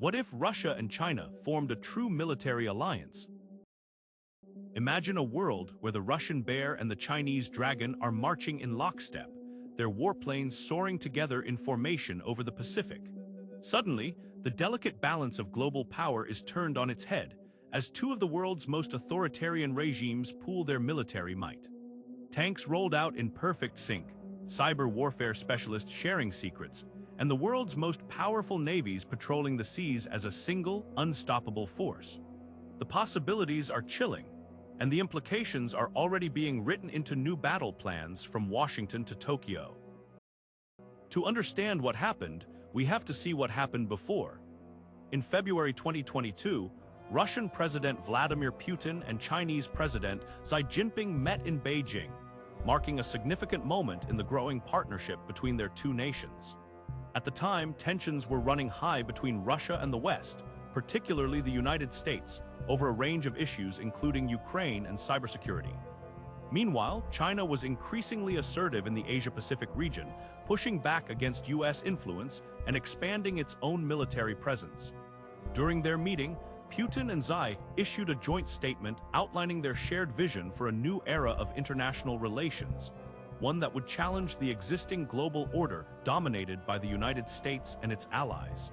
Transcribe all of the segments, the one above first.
What if Russia and China formed a true military alliance? Imagine a world where the Russian bear and the Chinese dragon are marching in lockstep, their warplanes soaring together in formation over the Pacific. Suddenly, the delicate balance of global power is turned on its head, as two of the world's most authoritarian regimes pool their military might. Tanks rolled out in perfect sync, cyber warfare specialists sharing secrets, and the world's most powerful navies patrolling the seas as a single, unstoppable force. The possibilities are chilling, and the implications are already being written into new battle plans from Washington to Tokyo. To understand what happened, we have to see what happened before. In February 2022, Russian President Vladimir Putin and Chinese President Xi Jinping met in Beijing, marking a significant moment in the growing partnership between their two nations. At the time, tensions were running high between Russia and the West, particularly the United States, over a range of issues including Ukraine and cybersecurity. Meanwhile, China was increasingly assertive in the Asia-Pacific region, pushing back against U.S. influence and expanding its own military presence. During their meeting, Putin and Xi issued a joint statement outlining their shared vision for a new era of international relations, one that would challenge the existing global order dominated by the United States and its allies.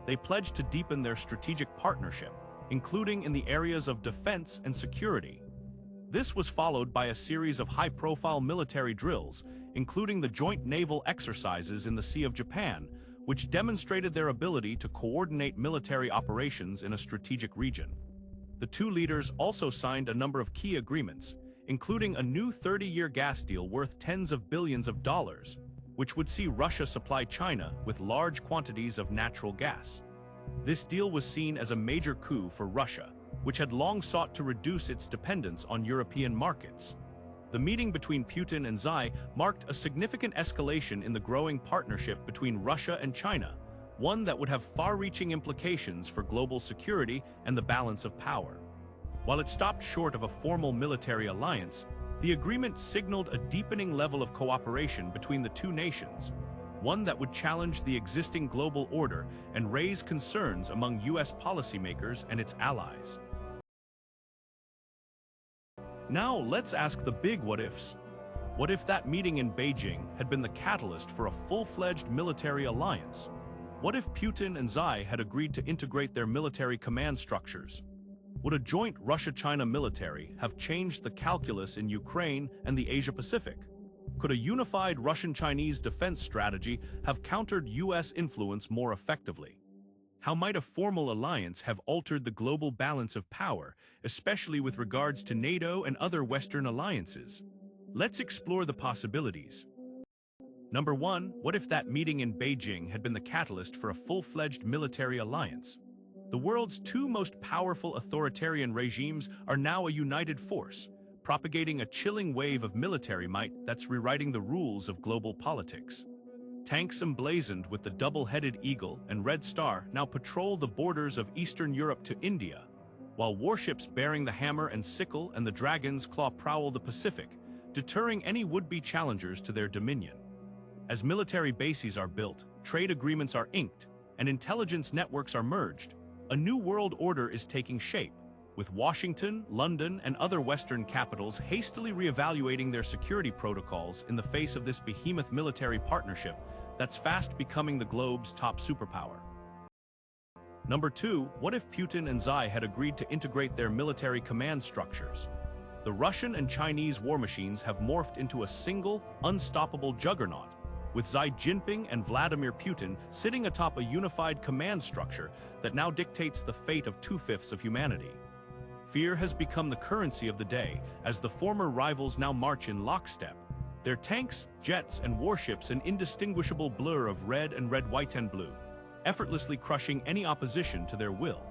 They pledged to deepen their strategic partnership, including in the areas of defense and security. This was followed by a series of high-profile military drills, including the joint naval exercises in the Sea of Japan, which demonstrated their ability to coordinate military operations in a strategic region. The two leaders also signed a number of key agreements, including a new 30-year gas deal worth tens of billions of dollars, which would see Russia supply China with large quantities of natural gas. This deal was seen as a major coup for Russia, which had long sought to reduce its dependence on European markets. The meeting between Putin and Xi marked a significant escalation in the growing partnership between Russia and China, one that would have far-reaching implications for global security and the balance of power. While it stopped short of a formal military alliance, the agreement signaled a deepening level of cooperation between the two nations, one that would challenge the existing global order and raise concerns among U.S. policymakers and its allies. Now let's ask the big what-ifs. What if that meeting in Beijing had been the catalyst for a full-fledged military alliance? What if Putin and Xi had agreed to integrate their military command structures? Would a joint Russia-China military have changed the calculus in Ukraine and the Asia-Pacific? Could a unified Russian-Chinese defense strategy have countered U.S. influence more effectively? How might a formal alliance have altered the global balance of power, especially with regards to NATO and other Western alliances? Let's explore the possibilities. Number 1, what if that meeting in Beijing had been the catalyst for a full-fledged military alliance? The world's two most powerful authoritarian regimes are now a united force, propagating a chilling wave of military might that's rewriting the rules of global politics. Tanks emblazoned with the double-headed eagle and red star now patrol the borders of Eastern Europe to India, while warships bearing the hammer and sickle and the dragon's claw prowl the Pacific, deterring any would-be challengers to their dominion. As military bases are built, trade agreements are inked, and intelligence networks are merged, a new world order is taking shape, with Washington, London, and other Western capitals hastily reevaluating their security protocols in the face of this behemoth military partnership that's fast becoming the globe's top superpower. Number 2, what if Putin and Xi had agreed to integrate their military command structures? The Russian and Chinese war machines have morphed into a single, unstoppable juggernaut, with Xi Jinping and Vladimir Putin sitting atop a unified command structure that now dictates the fate of 2/5 of humanity. Fear has become the currency of the day as the former rivals now march in lockstep, their tanks, jets, and warships an indistinguishable blur of red and red, white and blue, effortlessly crushing any opposition to their will.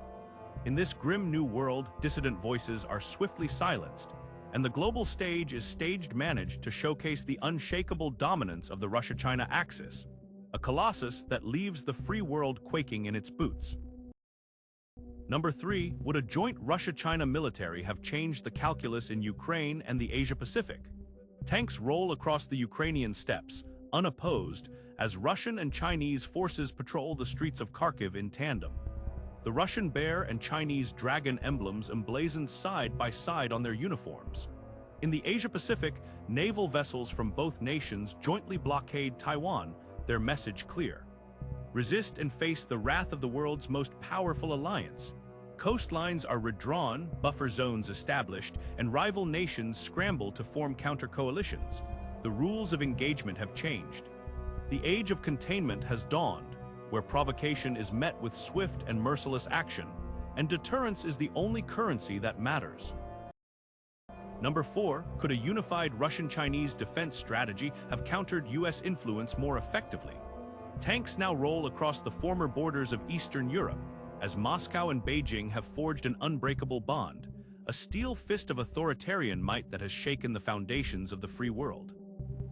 In this grim new world, dissident voices are swiftly silenced, and the global stage is managed to showcase the unshakable dominance of the Russia-China axis, a colossus that leaves the free world quaking in its boots. Number 3, would a joint Russia-China military have changed the calculus in Ukraine and the Asia-Pacific? Tanks roll across the Ukrainian steppes, unopposed, as Russian and Chinese forces patrol the streets of Kharkiv in tandem. the Russian bear and Chinese dragon emblems emblazoned side by side on their uniforms. In the Asia-Pacific, naval vessels from both nations jointly blockade Taiwan, their message clear. Resist and face the wrath of the world's most powerful alliance. Coastlines are redrawn, buffer zones established, and rival nations scramble to form counter-coalitions. The rules of engagement have changed. The age of containment has dawned, where provocation is met with swift and merciless action, and deterrence is the only currency that matters. Number 4, could a unified Russian-Chinese defense strategy have countered U.S. influence more effectively? Tanks now roll across the former borders of Eastern Europe, as Moscow and Beijing have forged an unbreakable bond, a steel fist of authoritarian might that has shaken the foundations of the free world.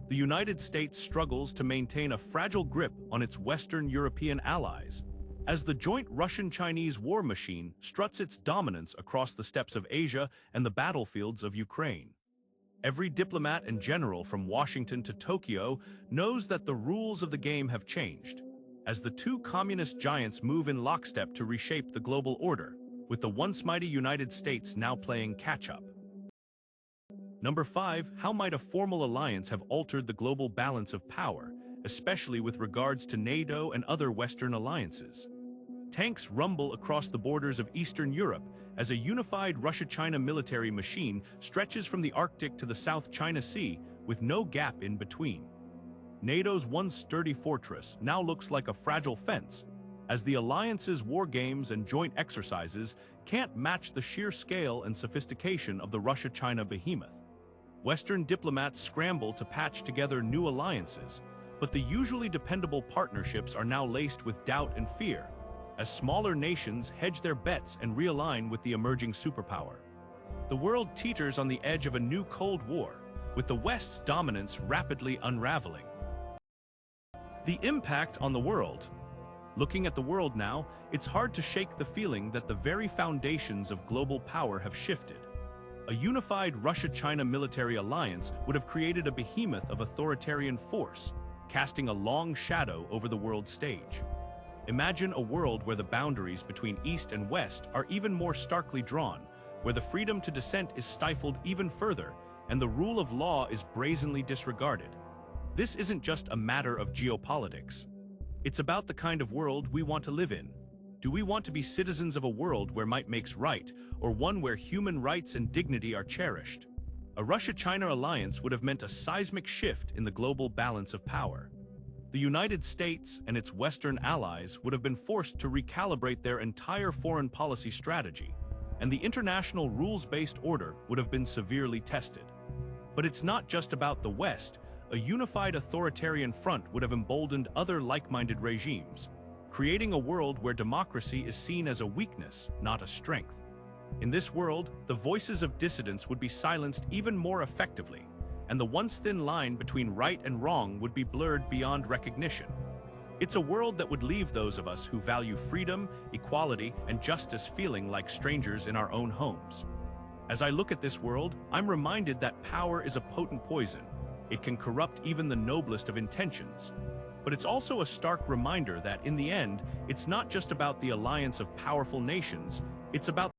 The United States struggles to maintain a fragile grip on its Western European allies, as the joint Russian-Chinese war machine struts its dominance across the steppes of Asia and the battlefields of Ukraine. Every diplomat and general from Washington to Tokyo knows that the rules of the game have changed, as the two communist giants move in lockstep to reshape the global order, with the once mighty United States now playing catch-up. Number 5, how might a formal alliance have altered the global balance of power, especially with regards to NATO and other Western alliances? Tanks rumble across the borders of Eastern Europe as a unified Russia-China military machine stretches from the Arctic to the South China Sea with no gap in between. NATO's once sturdy fortress now looks like a fragile fence, as the alliance's war games and joint exercises can't match the sheer scale and sophistication of the Russia-China behemoth. Western diplomats scramble to patch together new alliances, but the usually dependable partnerships are now laced with doubt and fear, as smaller nations hedge their bets and realign with the emerging superpower. The world teeters on the edge of a new Cold War, with the West's dominance rapidly unraveling. The impact on the world. Looking at the world now, it's hard to shake the feeling that the very foundations of global power have shifted. A unified Russia-China military alliance would have created a behemoth of authoritarian force, casting a long shadow over the world stage. Imagine a world where the boundaries between East and West are even more starkly drawn, where the freedom to dissent is stifled even further, and the rule of law is brazenly disregarded. This isn't just a matter of geopolitics. It's about the kind of world we want to live in. Do we want to be citizens of a world where might makes right, or one where human rights and dignity are cherished? A Russia-China alliance would have meant a seismic shift in the global balance of power. The United States and its Western allies would have been forced to recalibrate their entire foreign policy strategy, and the international rules-based order would have been severely tested. But it's not just about the West. A unified authoritarian front would have emboldened other like-minded regimes, creating a world where democracy is seen as a weakness, not a strength. In this world, the voices of dissidents would be silenced even more effectively, and the once thin line between right and wrong would be blurred beyond recognition. It's a world that would leave those of us who value freedom, equality, and justice feeling like strangers in our own homes. As I look at this world, I'm reminded that power is a potent poison. It can corrupt even the noblest of intentions. But it's also a stark reminder that, in the end, it's not just about the alliance of powerful nations, it's about